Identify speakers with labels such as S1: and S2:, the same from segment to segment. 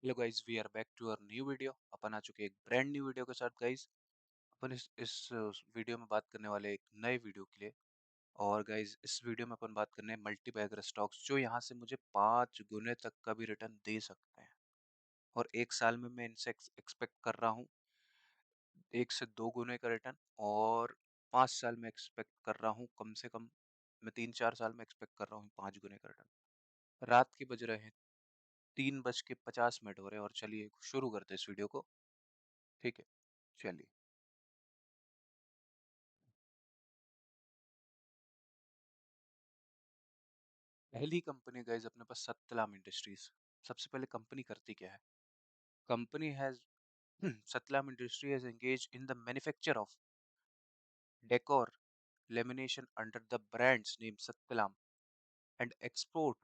S1: Hello guys, we are back to our new video. अपन आ चुके हैं एक ब्रांड न्यू वीडियो के साथ गाइस। अपन इस वीडियो में बात करने वाले हैं एक नए वीडियो के लिए। और गाइस, इस वीडियो में अपन बात करने हैं मल्टी बैगर स्टॉक्स जो यहाँ से मुझे 5 गुने तक का भी रिटर्न दे सकते हैं। और एक साल में मैं इनसे एक्सपेक्ट कर रहा हूँ 1 से 2 गुने का रिटर्न। और 5 साल में एक्सपेक्ट कर रहा हूँ कम से कम, मैं 3-4 साल में एक्सपेक्ट कर रहा हूँ 5 गुने का रिटर्न। रात के बज रहे हैं 3:50 हो रहे हैं और चलिए शुरू करते हैं इस वीडियो को। ठीक है, चलिए। पहली कंपनी गाइस अपने पास सतलाम इंडस्ट्रीज। सबसे पहले कंपनी करती क्या है? Company has Stylam industry has engaged in the manufacture of decor lamination under the brands name Stylam and export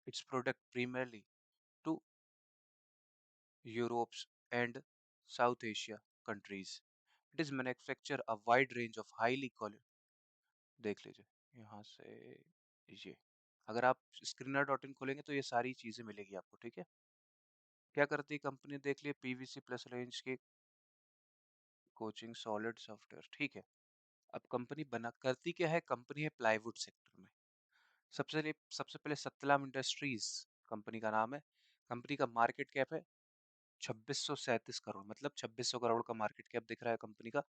S1: its product primarily to Europe and South Asia countries. It is manufacture a wide range of highly quality। देख लीजिए यहाँ से, ये अगर आप screener.in खोलेंगे तो ये सारी चीजें मिलेगी आपको। ठीक है, क्या करती है कंपनी देख लिए, पीवीसी प्लस रेंज के कोचिंग सॉलिड सॉफ्टवेयर। ठीक है, अब कंपनी बना करती क्या है? कंपनी है प्लाईवुड सेक्टर में। सबसे पहले सतलाम इंडस्ट्रीज कंपनी का नाम है। कंपनी का मार्केट कैप है 2637 करोड़, मतलब 2600 करोड़ का मार्केट कैप दिख रहा है कंपनी का।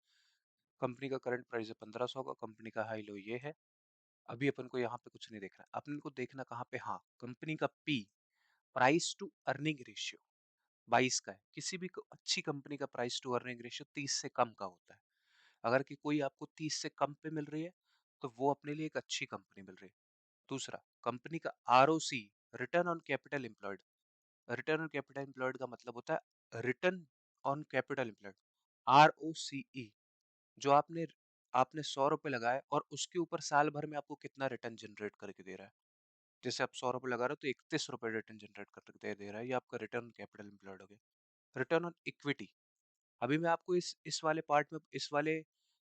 S1: कंपनी का करंट प्राइस है 1500 का। कंपनी का हाई लो ये है। अभी अपन को यहाँ पे कुछ नहीं देखना, अपन को देखना कहाँ पे, हाँ, कंपनी का P, price to earning ratio 22 का है। किसी भी अच्छी कंपनी का प्राइस टू अर्निंग रेशियो 30 से कम का होता है। अगर कि कोई आपको 30 से कम पे मिल रही है तो वो अपने लिए एक अच्छी कंपनी मिल रही है। दूसरा, कंपनी का ROC, return on capital employed. Return on capital employed का मतलब होता है return on capital employed, ROCE. जो आपने आपने 100 रुपये लगाए और उसके ऊपर साल भर में आपको कितना रिटर्न जनरेट करके दे रहा है। जैसे आप 100 रुपये लगा रहे हो तो 31 रुपये रिटर्न जनरेट करके दे रहा है, ये आपका रिटर्न कैपिटल एम्प्लॉयड हो गया। रिटर्न ऑन इक्विटी, अभी मैं आपको इस वाले पार्ट में, इस वाले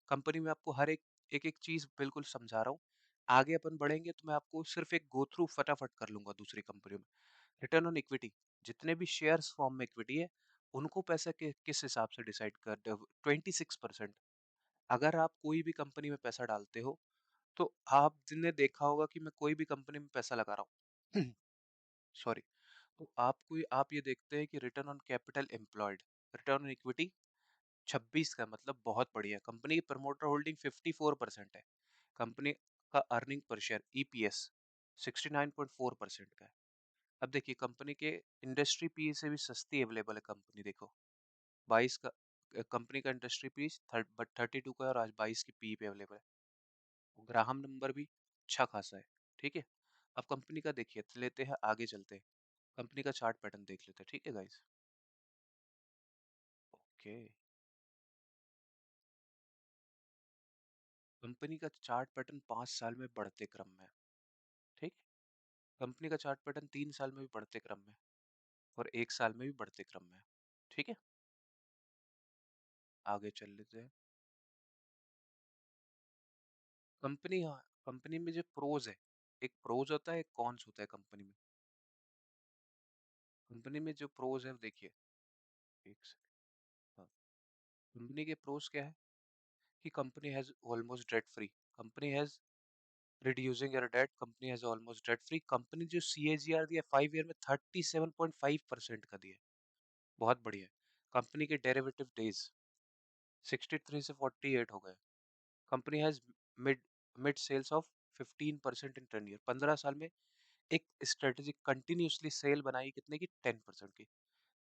S1: कंपनी में आपको हर एक एक एक चीज बिल्कुल समझा रहा हूँ। आगे अपन बढ़ेंगे तो मैं आपको सिर्फ एक गो थ्रू फटाफट कर लूंगा दूसरी कंपनी में। रिटर्न ऑन इक्विटी, जितने भी शेयर्स फॉर्म में इक्विटी है उनको पैसा किस हिसाब से डिसाइड कर, 26%। अगर आप कोई भी कंपनी में पैसा डालते हो तो आपने देखा होगा कि मैं कोई भी कंपनी में पैसा लगा रहा हूँ सॉरी, तो आप ये देखते हैं कि return on capital employed, return on equity 26 का, मतलब बहुत बढ़िया। कंपनी की प्रमोटर होल्डिंग 54% है। कंपनी का अर्निंग पर शेयर ईपीएस 69.4% का है। अब देखिए कंपनी के इंडस्ट्री पी से भी सस्ती अवेलेबल है कंपनी, देखो 22 का कंपनी का इंडस्ट्री पी बट 32 का है और आज 22 की पी पे अवेलेबल है। ग्राहम नंबर भी अच्छा खासा है। ठीक है, अब कंपनी का देखिए लेते हैं, आगे चलते हैं। कंपनी का चार्ट पैटर्न देख लेते हैं। ठीक है गाइस, ओके। कंपनी का चार्ट पैटर्न 5 साल में बढ़ते क्रम में है। ठीक, कंपनी का चार्ट पैटर्न 3 साल में भी बढ़ते क्रम में है और 1 साल में भी बढ़ते क्रम में है। ठीक है, आगे चल लेते हैं। कंपनी, हाँ, कंपनी में जो प्रोज है, एक प्रोज होता है एक कॉन्स होता है कंपनी में। कंपनी में जो प्रोज है वो देखिए, एक सेकंड, हाँ, कंपनी के प्रोज क्या है कि company has almost debt free, company has reducing your debt, company has almost debt free. Company जो सीएजीआर दिया 5 ईयर में 37.5% का दिया, बहुत बढ़िया है। कंपनी के डेरिवेटिव डेज 63 से 48 हो गए। Company has mid mid sales of 15% in 10 year, 15 साल में एक स्ट्रेटेजिक कंटिन्यूसली सेल बनाई कितने की, 10% की।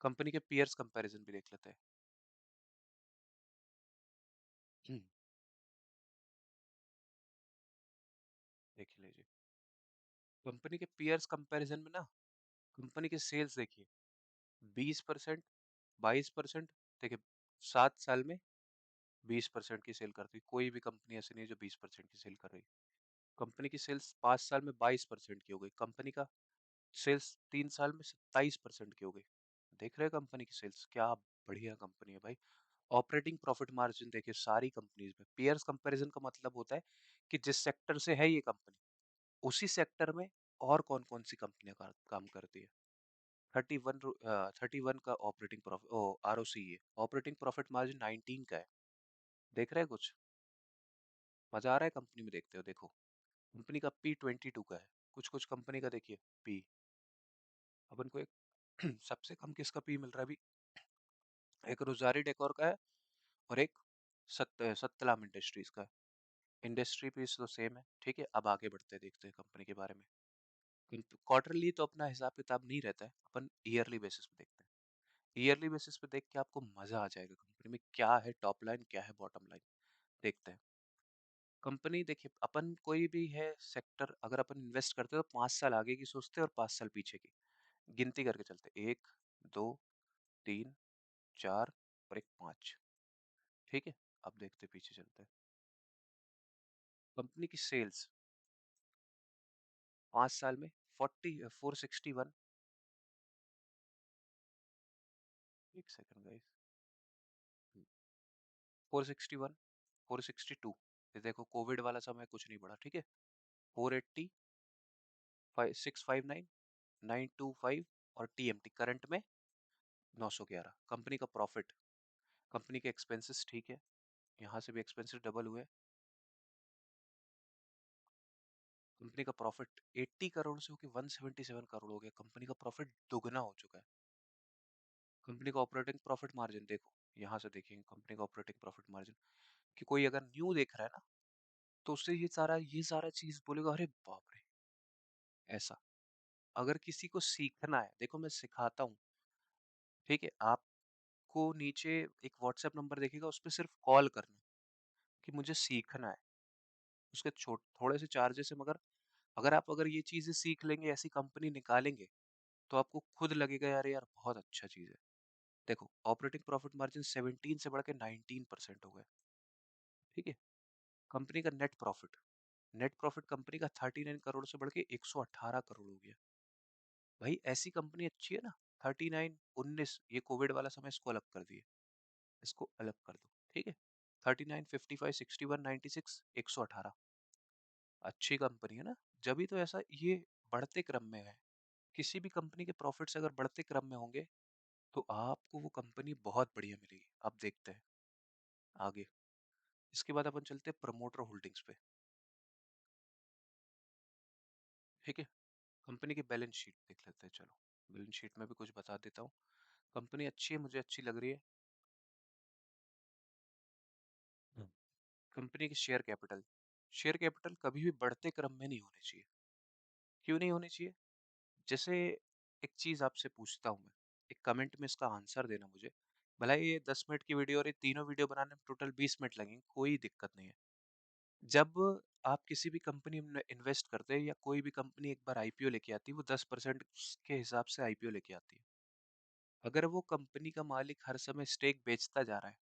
S1: कंपनी के पीयर्स कंपैरिजन भी देख लेते हैं। हम्म, देख लीजिए कंपनी के पीयर्स कंपैरिजन में ना, कंपनी के सेल्स देखिए 20%, 22%। देखिए 7 साल में 20% की सेल करती, कोई भी कंपनी ऐसी नहीं है जो 20% की सेल कर रही। कंपनी की सेल्स 5 साल में 22% की हो गई। कंपनी का सेल्स 3 साल में 27% की हो गई। देख रहे हैं कंपनी की सेल्स, क्या बढ़िया कंपनी है भाई। ऑपरेटिंग प्रॉफिट मार्जिन देखिए सारी कंपनीज में, पीयर्स कंपैरिजन का मतलब होता है कि जिस सेक्टर से है ये कंपनी, उसी सेक्टर में और कौन कौन सी कंपनियां काम करती है। 31 का ऑपरेटिंग प्रॉफिट, ओ ROC है, ऑपरेटिंग प्रॉफिट मार्जिन 19 का है। देख रहे हैं कुछ? मजा आ रहा है कंपनी में, देखते हो? देखो, कंपनी का P22 का है, कुछ कुछ कंपनी का देखिए पी। अपन को एक सबसे कम किसका पी मिल रहा है अभी? एक रोजारी डेकोर का है, और एक सतलाम इंडस्ट्रीज का है। इंडस्ट्री पीस तो सेम है, ठीक है। अब आगे बढ़ते हैं, देखते हैं कंपनी के बारे में। क्वार्टरली तो अपना हिसाब किताब नहीं रहता है, अपन ईयरली बेसिस पे देखते हैं। ईयरली बेसिस पे देख के आपको मजा आ जाएगा कंपनी में क्या है टॉप लाइन, क्या है बॉटम लाइन। देखते हैं कंपनी। देखिए, अपन कोई भी है सेक्टर अगर अपन इन्वेस्ट करते हैं तो 5 साल आगे की सोचते हैं और 5 साल पीछे की गिनती करके चलते हैं। 1, 2, 3, 4 और एक 5, ठीक है। अब देखते हैं, पीछे चलते हैं। कंपनी की सेल्स 5 साल में 461, एक सेकंड गाइस, 461, 462। ये देखो, कोविड वाला समय कुछ नहीं बढ़ा, ठीक है। 480, 659, 925 और TMT करंट में 911। कंपनी का प्रॉफिट, कंपनी के एक्सपेंसेस, ठीक है, यहाँ से भी एक्सपेंसेस डबल हुए। कंपनी का प्रॉफिट 80 करोड़ से होकर 177 करोड़ हो गया, कंपनी का प्रॉफिट दुगना हो चुका है। कंपनी का ऑपरेटिंग प्रॉफिट मार्जिन देखो, यहाँ से देखेंगे कंपनी का ऑपरेटिंग प्रॉफिट मार्जिन, कि कोई अगर न्यू देख रहा है ना, तो उससे ये सारा चीज बोलेगा, अरे बाप रे, ऐसा। अगर किसी को सीखना है, देखो मैं सिखाता हूँ, ठीक है। आपको नीचे एक व्हाट्सएप नंबर देखेगा, उस पर सिर्फ कॉल करना कि मुझे सीखना है। उसके थोड़े से चार्जेस है, मगर अगर ये चीजें सीख लेंगे, ऐसी कंपनी निकालेंगे, तो आपको खुद लगेगा यार, यार बहुत अच्छा चीज है। देखो, ऑपरेटिंग प्रॉफिट मार्जिन 17 से बढ़ के 19% हो गया, ठीक है। कंपनी का नेट प्रॉफिट कंपनी का 39 करोड़ से बढ़ के 118 करोड़ हो गया। भाई ऐसी कंपनी अच्छी है ना। 39, 19, ये कोविड वाला समय इसको अलग कर दिए, इसको अलग कर दो, ठीक है। 39, 55, 61, 96, 118, अच्छी कंपनी है ना। जब भी तो ऐसा ये बढ़ते क्रम में है, किसी भी कंपनी के प्रॉफिट्स अगर बढ़ते क्रम में होंगे, तो आपको वो कंपनी बहुत बढ़िया मिलेगी। अब देखते हैं आगे। इसके बाद अपन चलते हैं प्रमोटर होल्डिंग्स पे, ठीक है। कंपनी की बैलेंस शीट देख लेते हैं, चलो। बैलेंस शीट में भी कुछ बता देता हूँ। कंपनी अच्छी है, मुझे अच्छी लग रही है। हम्म। कंपनी की शेयर कैपिटल कभी भी बढ़ते क्रम में नहीं होनी चाहिए। क्यों नहीं होनी चाहिए? जैसे एक चीज आपसे पूछता हूँ मैं, एक कमेंट में इसका आंसर देना मुझे। भला ये 10 मिनट की वीडियो और ये तीनों वीडियो बनाने में टोटल 20 मिनट लगेंगे, कोई दिक्कत नहीं है। जब आप किसी भी कंपनी में इन्वेस्ट करते हैं, या कोई भी कंपनी एक बार आईपीओ लेके आती है, वो 10% के हिसाब से आईपीओ लेके आती है। अगर वो कंपनी का मालिक हर समय स्टेक बेचता जा रहा है,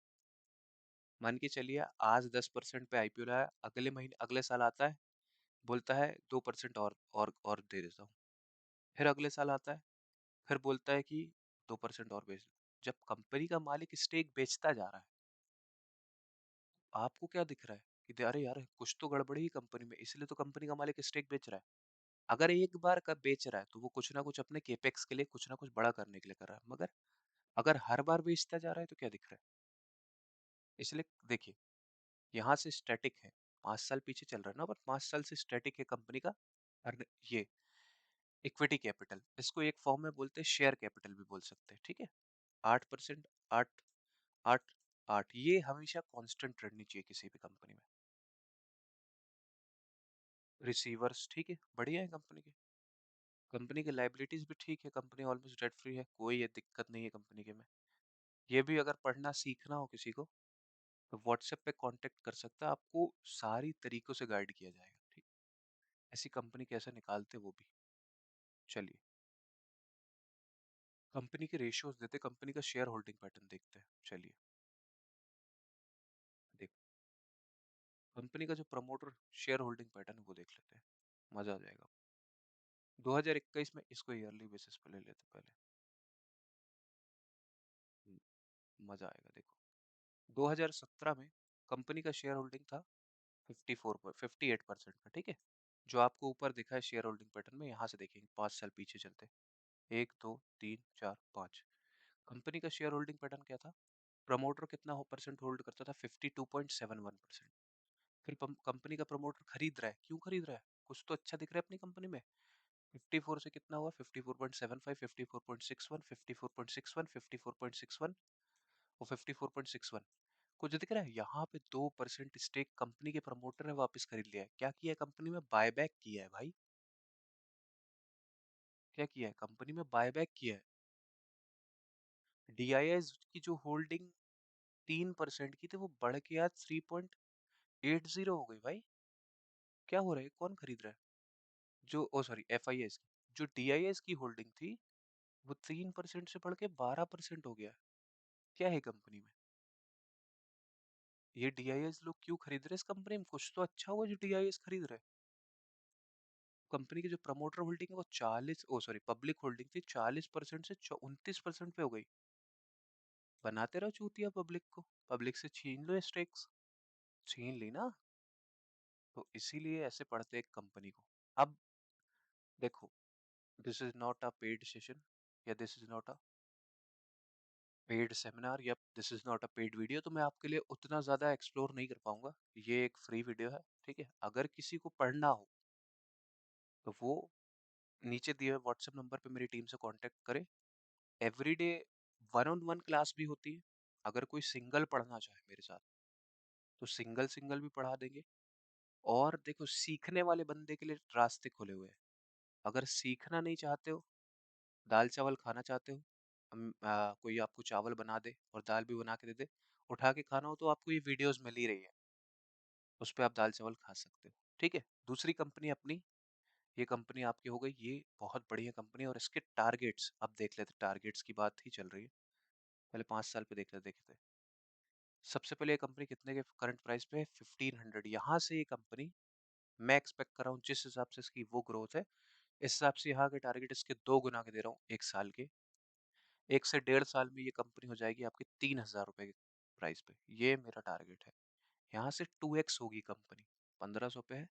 S1: मान के चलिए आज 10% पे आईपीओ लाया, अगले महीने अगले साल आता है, बोलता है 2% और दे देता हूँ। फिर अगले साल आता है, फिर बोलता है कि 2% और बेच दो। जब कंपनी का मालिक स्टेक बेचता जा रहा है, आपको क्या दिख रहा है कि अरे यार कुछ तो गड़बड़ी है कंपनी में, इसलिए तो कंपनी का मालिक स्टेक बेच रहा है। अगर एक बार का बेच रहा है, तो वो कुछ ना कुछ अपने केपेक्स के लिए कुछ ना कुछ बड़ा करने के लिए कर रहा है। मगर अगर हर बार बेचता जा रहा है, तो क्या दिख रहा है? इसलिए देखिए, यहाँ से स्टैटिक है, 5 साल पीछे चल रहा है ना, पर 5 साल से स्टैटिक है कंपनी का। और ये इक्विटी कैपिटल, इसको एक फॉर्म में बोलते हैं शेयर कैपिटल भी बोल सकते हैं, ठीक है। 8%, 8, 8, 8, ये हमेशा कांस्टेंट रहनी चाहिए किसी भी कंपनी में। रिसीवर्स ठीक है, बढ़िया है कंपनी के। कंपनी की लाइबिलिटीज भी ठीक है, कंपनी ऑलमोस्ट डेट फ्री है, कोई ये दिक्कत नहीं है कंपनी के में। ये भी अगर पढ़ना सीखना हो किसी को, तो व्हाट्सएप पे कांटेक्ट कर सकता है, आपको सारी तरीकों से गाइड किया जाएगा, ठीक। ऐसी कंपनी कैसे निकालते वो भी। चलिए, कंपनी के रेशियोज देते, कंपनी का शेयर होल्डिंग पैटर्न देखते हैं, चलिए। देख, कंपनी का जो प्रमोटर शेयर होल्डिंग पैटर्न है वो देख लेते हैं, मजा आ जाएगा। 2021 में इसको ईयरली बेसिस पे ले लेते पहले। मजा आएगा, देखो। 2017 में कंपनी का शेयर होल्डिंग था 58% का, ठीक है। जो आपको ऊपर दिखा है शेयर होल्डिंग पैटर्न में, यहाँ से देखेंगे 5 साल पीछे चलते। एक, दो, तीन, चार, पाँच। कंपनी का शेयर होल्डिंग पैटर्न क्या था? प्रमोटर कितना परसेंट होल्ड करता था? 52.71%। फिर कंपनी का प्रमोटर खरीद रहा है, क्यों खरीद रहा है? कुछ तो अच्छा दिख रहा है अपनी कंपनी में। 54 से कितना हुआ? 54.75, 54.61, 54.61, 54.61 और 54.61। कुछ दिख रहा है? यहाँ पे 2% स्टेक कंपनी के प्रमोटर ने वापस खरीद लिया है। क्या किया है कंपनी में? बायबैक किया है भाई। क्या किया है कंपनी में? बायबैक किया है। डीआईएस की जो होल्डिंग 3% की थी वो बढ़ के आज 3.80 हो गई भाई। क्या हो रहा है? कौन खरीद रहा है? जो ओ सॉरी एफआईएस की, जो डीआईएस की होल्डिंग थी वो 3% से बढ़ के 12% हो गया। क्या है कंपनी में? ये डीआईएस लोग क्यों खरीद रहे हैं? इस कंपनी में कुछ तो अच्छा हुआ जो डीआईएस खरीद रहे हैं। कंपनी की जो प्रमोटर होल्डिंग है वो 40 ओ सॉरी पब्लिक होल्डिंग थी 40% से 29% पे हो गई। बनाते रहो चूतिया पब्लिक को, पब्लिक से छीन लो स्टेक्स। छीन ली ना, तो इसीलिए ऐसे पढ़ते एक कंपनी को। अब देखो, this is not a paid session या this is not a paid seminar या this is not a paid video, तो मैं आपके लिए उतना ज़्यादा एक्सप्लोर नहीं कर पाऊंगा। ये एक फ्री वीडियो है, ठीक है? अगर किसी को पढ़ना हो तो वो नीचे दिए हुए व्हाट्सएप नंबर पे मेरी टीम से कांटेक्ट करे। Everyday one on one class भी होती है। अगर कोई सिंगल पढ़ना चाहे मेरे साथ तो सिंगल सिंगल भी पढ़ा देंगे। और देखो, सीखने वाले बंदे के लिए रास्ते खुले हुए हैं। अगर सीखना नहीं चाहते हो, दाल चावल खाना चाहते हो, कोई आपको चावल बना दे और दाल भी बना के दे दे, उठा के खाना हो, तो आपको ये वीडियोस मिल ही रही है, उस पर आप दाल चावल खा सकते हो। ठीक है? दूसरी कंपनी अपनी, ये कंपनी आपकी हो गई, ये बहुत बढ़िया कंपनी है और इसके टारगेट्स अब देख लेते। टारगेट्स की बात ही चल रही है, पहले 5 साल पे देखे थे। सबसे पहले ये कंपनी कितने के करंट प्राइस पे है? 1500। यहाँ से ये कंपनी, मैं एक्सपेक्ट कर रहा हूँ जिस हिसाब से इसकी वो ग्रोथ है, इस हिसाब से यहाँ के टारगेट इसके 2 गुना के दे रहा हूँ 1 साल के। 1 से 1.5 साल में ये कंपनी हो जाएगी आपकी 3000 रुपए के प्राइस पे। ये मेरा टारगेट है। यहाँ से 2x होगी कंपनी। 1500 पे है,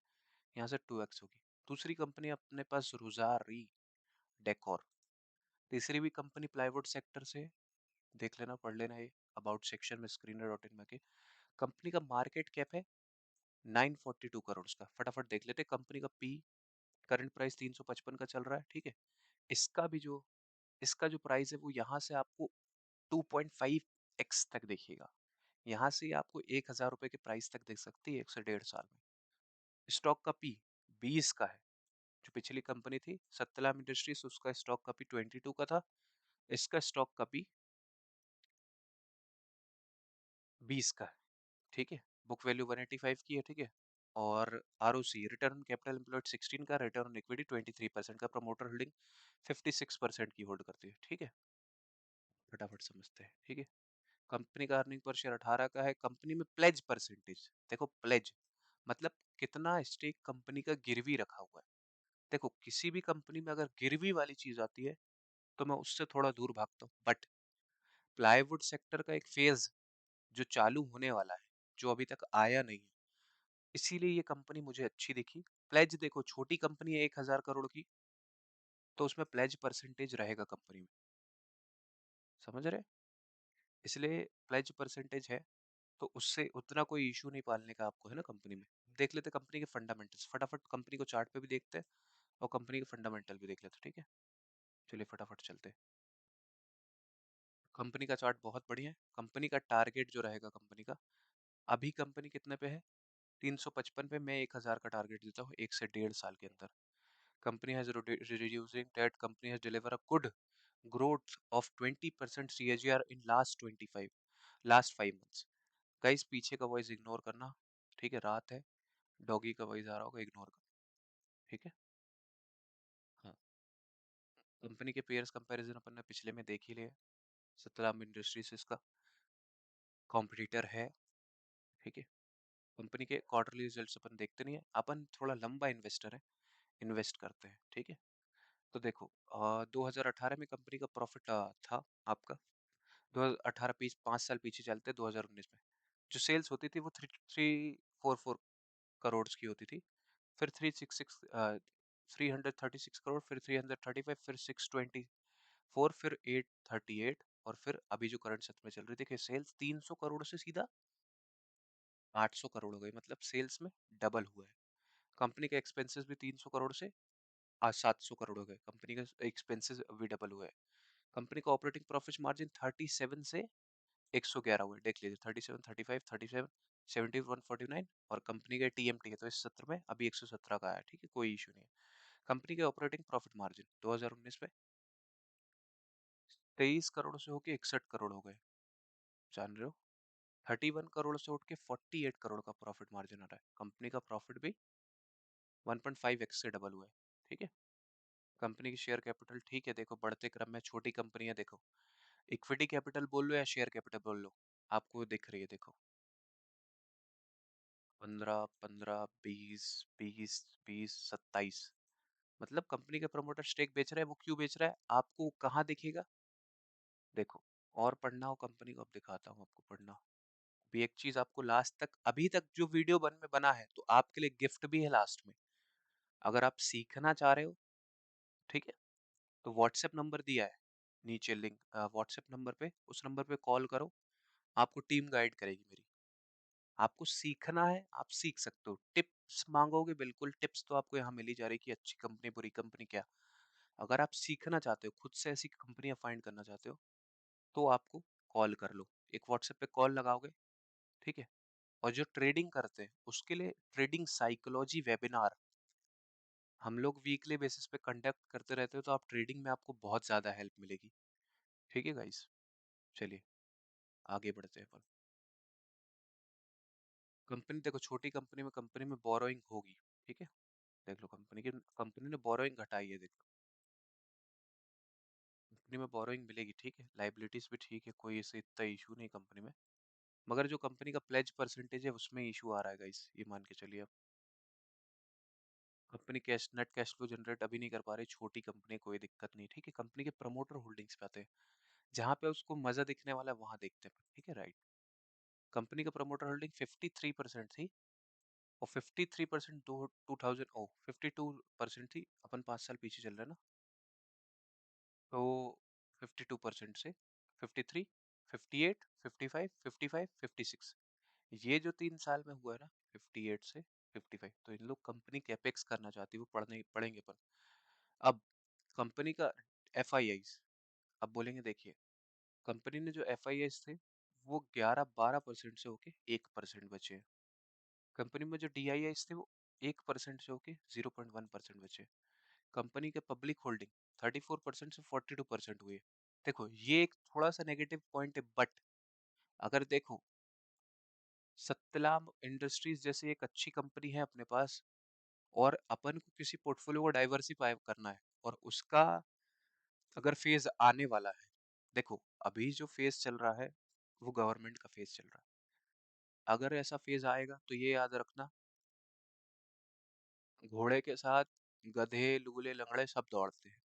S1: यहाँ से 2x होगी। दूसरी कंपनी अपने पास रुजारी डेकोर। तीसरी भी कंपनी प्लाईवुड सेक्टर से, देख लेना, पढ़ लेना ये अबाउट सेक्शन में screener.in में के। कंपनी का मार्केट कैप है 942 करोड़ का। फटाफट देख लेते। कंपनी का पी, करंट प्राइस 355 का चल रहा है, ठीक है? इसका भी जो इसका जो प्राइस है वो यहाँ से आपको 2.5x तक देखिएगा। यहाँ से आपको 1000 रुपए के प्राइस तक देख सकती है 1 से 1.5 साल में। स्टॉक का पी 20 का है। जो पिछली कंपनी थी सतलाम इंडस्ट्रीज, उसका स्टॉक का पी 22 का था। इसका स्टॉक का पी 20 का है, ठीक है? बुक वैल्यू 185 की है, ठीक है? और आरओसी, रिटर्न कैपिटल एम्प्लॉयड 16 का, रिटर्न इक्विटी 23% का, प्रमोटर होल्डिंग 56% की होल्ड करती है, ठीक है? फटाफट समझते हैं, ठीक है? कंपनी का अर्निंग पर शेयर 18 का है। कंपनी में प्लेज परसेंटेज देखो, प्लेज मतलब कितना स्टेक कंपनी का गिरवी रखा हुआ है। देखो, किसी भी कंपनी में अगर गिरवी वाली चीज आती है तो मैं उससे थोड़ा दूर भागता हूँ। बट प्लाईवुड सेक्टर का एक फेज जो चालू होने वाला है, जो अभी तक आया नहीं है, इसीलिए ये कंपनी मुझे अच्छी दिखी। प्लेज देखो, छोटी कंपनी है 1000 करोड़ की, तो उसमें प्लेज परसेंटेज रहेगा कंपनी में, समझ रहे? इसलिए प्लेज परसेंटेज है, तो उससे उतना कोई इशू नहीं पालने का आपको, है ना? कंपनी में देख लेते कंपनी के फंडामेंटल्स। फटाफट कंपनी को चार्ट पे भी देखते हैं और कंपनी के फंडामेंटल भी देख लेते हैं, ठीक है? चलिए फटाफट चलते हैं। कंपनी का चार्ट बहुत बढ़िया है। कंपनी का टारगेट जो रहेगा कंपनी का, अभी कंपनी कितने पे है? 355 पे। मैं 1000 का टारगेट देता हूँ 1 से 1.5 साल के अंदर। Company has reducing debt. Company has delivered a good growth of 20% CAGR in last 5 months. Guys, पीछे का वॉइस इग्नोर करना, ठीक है? रात है, डॉगी का वॉइस आ रहा होगा, इग्नोर करना, ठीक है? हाँ। कंपनी के पेयर्स कंपैरिजन अपन ने पिछले में देख ही लिया। सतराम इंडस्ट्रीज इसका कॉम्पिटिटर है, ठीक है? कंपनी के क्वार्टरली रिजल्ट्स अपन देखते नहीं है, अपन थोड़ा लंबा इन्वेस्टर है, इन्वेस्ट करते हैं, ठीक है? तो देखो, 2018 में कंपनी का प्रॉफिट था आपका। 2018 5 साल पीछे चलते, 2019 में जो सेल्स होती थी वो 334 करोड़ की होती थी। फिर 366 336 करोड़, फिर 335, फिर 620, फोर, फिर 838, और फिर अभी जो करंट सत्र में चल रही, देखिए सेल्स 300 करोड़ से सीधा 800 करोड़ हो गई, मतलब सेल्स में डबल हुआ है। कंपनी के एक्सपेंसेस भी 300 करोड़ से आज 700 करोड़ हो गए, कंपनी का एक्सपेंसेस भी डबल हुए हैं। कंपनी का ऑपरेटिंग प्रॉफिट मार्जिन 37 से 111 हुए, देख लीजिए 37, 35, 37, 70, 149, और कंपनी का टीएमटी है तो इस सत्र में अभी 117 का आया, ठीक है, कोई इशू नहीं है। कंपनी के ऑपरेटिंग प्रॉफिट मार्जिन 2019 में 23 करोड़ से होके 61 करोड़ हो गए, जान रहे हो, 31 करोड़ से उठ के 48 करोड़ का प्रॉफिट मार्जिन आ रहा है। कंपनी का प्रॉफिट भी 1.5x से डबल हुआ है, ठीक है। कंपनी की शेयर कैपिटल, ठीक है, देखो बढ़ते क्रम में छोटी कंपनियां, देखो इक्विटी कैपिटल बोल लो या शेयर कैपिटल बोल लो, आपको दिख रही है, देखो 15, 15, 20, 20, 20, 27, मतलब कंपनी का प्रमोटर स्टेक बेच रहा है, वो क्यों बेच रहा है आपको कहाँ दिखेगा, देखो, और पढ़ना हो कंपनी को, अब दिखाता हूँ आपको पढ़ना। अभी एक चीज आपको लास्ट तक, अभी तक जो वीडियो में बना है तो आपके लिए गिफ्ट भी है लास्ट में, अगर आप सीखना चाह रहे हो, ठीक है, तो व्हाट्सएप नंबर दिया है नीचे लिंक, व्हाट्सएप नंबर पे, उस नंबर पे कॉल करो, आपको टीम गाइड करेगी मेरी। आपको सीखना है, आप सीख सकते हो, टिप्स मांगोगे, बिल्कुल टिप्स तो आपको यहाँ मिल ही जा रही कि अच्छी कंपनी बुरी कंपनी क्या। अगर आप सीखना चाहते हो, खुद से ऐसी कंपनियां फाइंड करना चाहते हो, तो आपको कॉल कर लो, एक व्हाट्सएप पे कॉल लगाओगे, ठीक है। और जो ट्रेडिंग करते हैं उसके लिए ट्रेडिंग साइकोलॉजी वेबिनार हम लोग वीकली बेसिस पे कंडक्ट करते रहते हो, तो आप ट्रेडिंग में आपको बहुत ज़्यादा हेल्प मिलेगी, ठीक है गाइस। चलिए आगे बढ़ते हैं अपन। कंपनी देखो, छोटी कंपनी में बोरोइंग होगी, ठीक है, देख लो कंपनी ने बोरोइंग घटाई है, देख लो कंपनी में बोरोइंग मिलेगी, ठीक है, लाइबिलिटीज भी ठीक है, कोई ऐसे इतना इशू नहीं कंपनी में, मगर जो कंपनी का प्लेज परसेंटेज है उसमें इशू आ रहा है गाइस, ये मान के चलिए। अब company cash net cash flow generate अभी नहीं कर पा रही, छोटी कंपनी, कोई दिक्कत नहीं, ठीक है। कंपनी के प्रमोटर होल्डिंग्स पे आते हैं, जहाँ पे उसको मजा दिखने वाला है वहां देखते हैं, ठीक है, राइट। कंपनी का प्रमोटर होल्डिंग 53% थी, और 53% 2000 ओ 52% थी, अपन 5 साल पीछे चल रहे हैं ना, तो 52% से 53, 58, 55, 55, 56, ये जो 3 साल में हुआ है ना, 58 से 55, तो इन लोग कंपनी कैपेक्स करना चाहती है, वो पढ़ेंगे अपन। अब कंपनी का एफ आई आईज, अब बोलेंगे देखिए, कंपनी ने जो एफ आई आईज थे वो 11-12% से होके 1% बचे हैं। कंपनी में जो डी आई आईज थे वो 1% से होके 0.1% बचे। कंपनी के पब्लिक होल्डिंग 34% से 42% हुए। देखो ये एक थोड़ा सा नेगेटिव पॉइंट है, बट अगर देखो सतलाम इंडस्ट्रीज जैसी एक अच्छी कंपनी है अपने पास, और अपन को किसी पोर्टफोलियो को डाइवर्सिफाई करना है, और उसका अगर फेज आने वाला है, देखो अभी जो फेज चल रहा है वो गवर्नमेंट का फेज चल रहा है, अगर ऐसा फेज आएगा तो ये याद रखना, घोड़े के साथ गधे लूले लंगड़े सब दौड़ते हैं,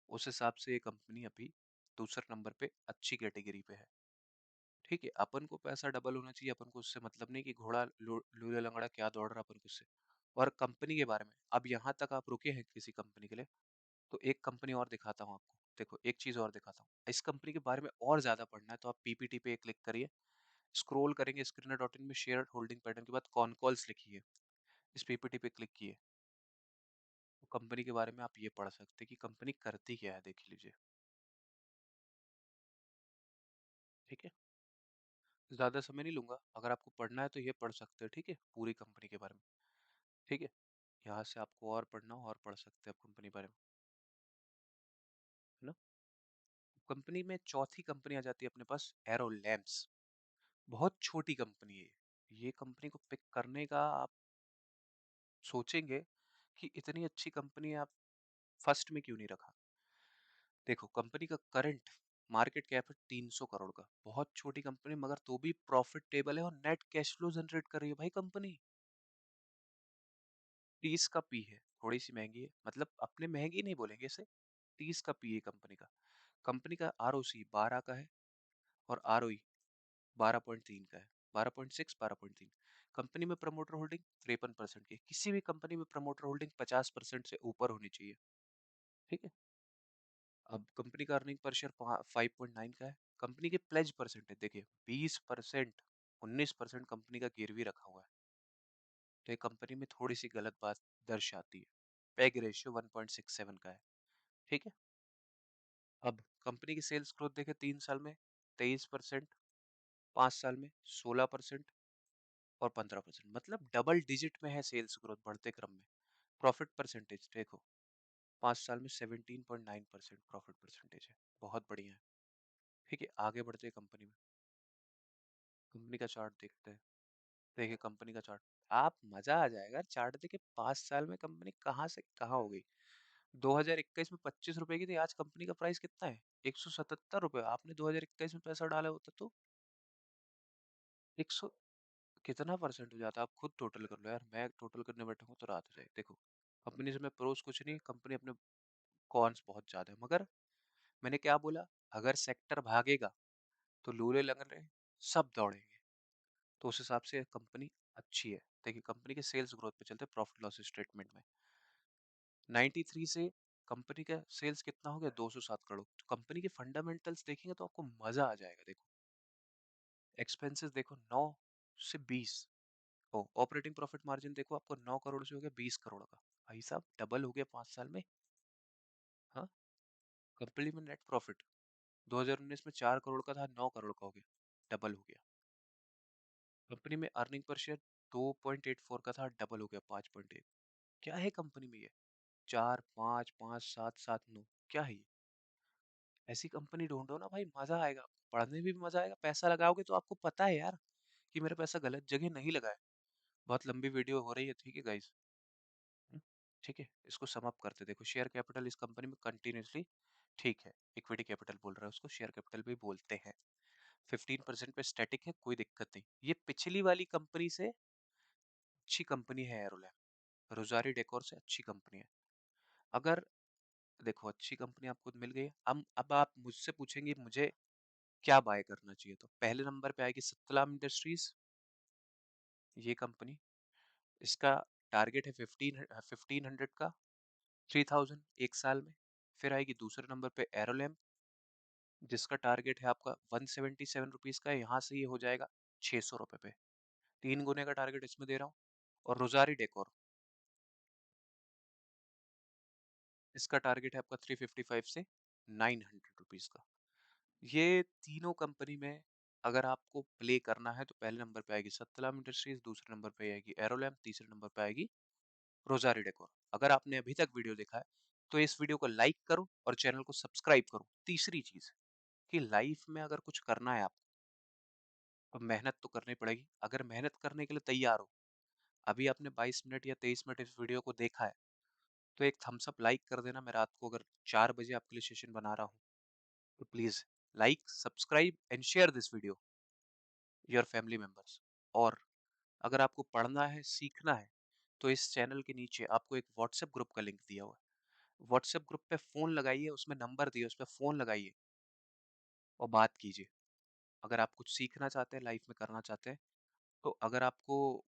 S1: उस हिसाब से ये कंपनी अभी दूसरे नंबर पे अच्छी कैटेगरी पे है, ठीक है। अपन को पैसा डबल होना चाहिए, अपन को उससे मतलब नहीं कि घोड़ा लूले लंगड़ा क्या दौड़ रहा, अपन को उससे। और कंपनी के बारे में, अब यहाँ तक आप रुके हैं किसी कंपनी के लिए, तो एक कंपनी और दिखाता हूँ आपको, देखो एक चीज और दिखाता हूँ, इस कंपनी के बारे में और ज्यादा पढ़ना है तो आप पीपीटी पे क्लिक करिए, स्क्रॉल करेंगे स्क्रीनर डॉट इन में, शेयर होल्डिंग पैटर्न के बाद कॉन कॉल्स लिखी है, इस पीपीटी पे क्लिक किए, तो कंपनी के बारे में आप ये पढ़ सकते हैं कि कंपनी करती क्या है, देख लीजिए, ठीक है। ज्यादा समय नहीं लूंगा, अगर आपको पढ़ना है तो ये पढ़ सकते हैं, ठीक है, पूरी कंपनी के बारे में, ठीक है। यहाँ से आपको और पढ़ना हो और पढ़ सकते हैं आप कंपनी के बारे में, है ना। कंपनी में चौथी कंपनी आ जाती है अपने पास, एरो लैम्प्स, बहुत छोटी कंपनी है ये कंपनी को पिक करने का आप सोचेंगे कि इतनी अच्छी कंपनी आप फर्स्ट में क्यों नहीं रखा। देखो कंपनी का करंट मार्केट कैप है 300 करोड़ का, बहुत छोटी कंपनी मगर तो भी प्रॉफिटेबल है और नेट कैश फ्लो जनरेट कर रही है भाई कंपनी। 30 का पी है, थोड़ी सी महंगी है, मतलब अपने महंगी नहीं बोलेंगे इसे, 30 का पी है कंपनी का। कंपनी का आर ओ सी 12 का है, और आर ओ ई 12.3 का है, 12.6, 12.3। कंपनी में प्रमोटर होल्डिंग 53% की, किसी भी कंपनी में प्रमोटर होल्डिंग 50% से ऊपर होनी चाहिए, ठीक है। अब कंपनी का अर्निंग पर शेयर 5.9 का है। कंपनी के प्लेज परसेंटेज देखिए 20%, 19% कंपनी का गिरवी रखा हुआ है। तो ये कंपनी में थोड़ी सी गलत बात दर्शाती है। पैग रेशियो 1.67 का है। ठीक है। अब कंपनी की सेल्स ग्रोथ देखें 3 साल में 23%, 5 साल में 16% और 15%, मतलब डबल डिजिट में है सेल्स ग्रोथ बढ़ते क्रम में। प्रॉफिट परसेंटेज देखो 5 साल में 17.9% प्रॉफिट परसेंटेज है, बहुत बढ़िया है। ठीक है, आगे बढ़ते हैं कंपनी में। कंपनी का चार्ट देखते हैं। देखिए कंपनी का चार्ट, आप मजा आ जाएगा चार्ट देखे। 5 साल में कंपनी कहाँ से कहाँ हो गई। 2021 में 25 रुपए की थी, आज कंपनी का प्राइस कितना है? 177 रुपए। आपने 2021 में पैसा डाला होता तो 100 कितना परसेंट हो जाता? आप खुद टोटल कर लो यार, मैं टोटल करने बैठा हूँ तो रात हो जाए। देखो कंपनी से मैं प्रोस कुछ नहीं, कंपनी अपने कॉन्स बहुत ज्यादा है, मगर मैंने क्या बोला, अगर सेक्टर भागेगा तो लूले लगने सब दौड़ेंगे। तो उस हिसाब से कंपनी अच्छी है। देखिए कंपनी के सेल्स ग्रोथ पे चलते हैं, प्रॉफिट लॉस स्टेटमेंट में 93 से कंपनी का सेल्स कितना हो गया 207 करोड़। तो कंपनी के फंडामेंटल्स देखेंगे तो आपको मजा आ जाएगा। देखो एक्सपेंसेस देखो 9 से 20। ओ ऑपरेटिंग प्रॉफिट मार्जिन देखो आपको 9 करोड़ से हो गया 20 करोड़ का। भाई साहब डबल हो गया 5 साल में। हाँ, कंपनी में नेट प्रॉफिट 2019 में 4 करोड़ का था, 9 करोड़ का हो गया, डबल हो गया। कंपनी में अर्निंग पर शेयर 2.84 का था, डबल हो गया 5.1। क्या है कंपनी में ये? 4 5 5 7 7 9, क्या है ये? ऐसी कंपनी ढूंढो ना भाई, मजा आएगा। पढ़ने में भी मजा आएगा, पैसा लगाओगे तो आपको पता है यार कि मेरा पैसा गलत जगह नहीं लगा है। बहुत लंबी वीडियो हो रही है, ठीक है गाइस। ठीक है, इसको सम अप करते देखो। शेयर कैपिटल इस कंपनी में कंटिन्यूसली ठीक है, इक्विटी कैपिटल बोल रहा है उसको, शेयर कैपिटल भी बोलते हैं। 15% पे स्टैटिक है, कोई दिक्कत नहीं। ये पिछली वाली कंपनी से अच्छी कंपनी है एरोलैब, रोजारी डेकोर से अच्छी कंपनी है। अगर देखो अच्छी कंपनी आपको मिल गई, अब आप मुझसे पूछेंगे मुझे क्या बाय करना चाहिए, तो पहले नंबर पे आएगी सतलाम इंडस्ट्रीज। ये कंपनी, इसका टारगेट है 1500 का, 3000 1 साल में। फिर आएगी दूसरे नंबर पे एरोलैम, जिसका टारगेट है आपका 177 रुपीज का है, यहाँ से ये हो जाएगा 600 रुपये पे। 3 गुने का टारगेट इसमें दे रहा हूँ। और रोजारी डेकोर, इसका टारगेट है आपका 355 से 900 रुपीज का। ये तीनों कंपनी में अगर आपको प्ले करना है तो पहले नंबर पे आएगी सतलाम इंडस्ट्रीज, दूसरे नंबर पे आएगी एरोलैम, तीसरे नंबर पे आएगी रोजारी डेकोर। अगर आपने अभी तक वीडियो देखा है तो इस वीडियो को लाइक करो और चैनल को सब्सक्राइब करो। तीसरी चीज कि लाइफ में अगर कुछ करना है आपको तो मेहनत तो करनी पड़ेगी। अगर मेहनत करने के लिए तैयार हो, अभी आपने 22 मिनट या 23 मिनट इस वीडियो को देखा है, तो एक थम्स अप लाइक कर देना। मैं रात को अगर 4 बजे आपके लिए सेशन बना रहा हूँ तो please like subscribe and share this video your family members. और अगर आपको पढ़ना है सीखना है तो इस चैनल के नीचे आपको एक व्हाट्सएप ग्रुप का लिंक दिया हुआ है। व्हाट्सएप ग्रुप पे फोन लगाइए, उसमें नंबर दिए, उस पर फोन लगाइए और बात कीजिए। अगर आप कुछ सीखना चाहते हैं, लाइफ में करना चाहते हैं, तो अगर आपको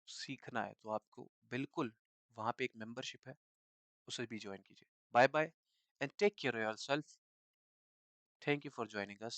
S1: सीखना है तो आपको बिल्कुल वहाँ पे एक मेंबरशिप है, उसे भी ज्वाइन कीजिए। Bye bye and take care yourself. Thank you for joining us.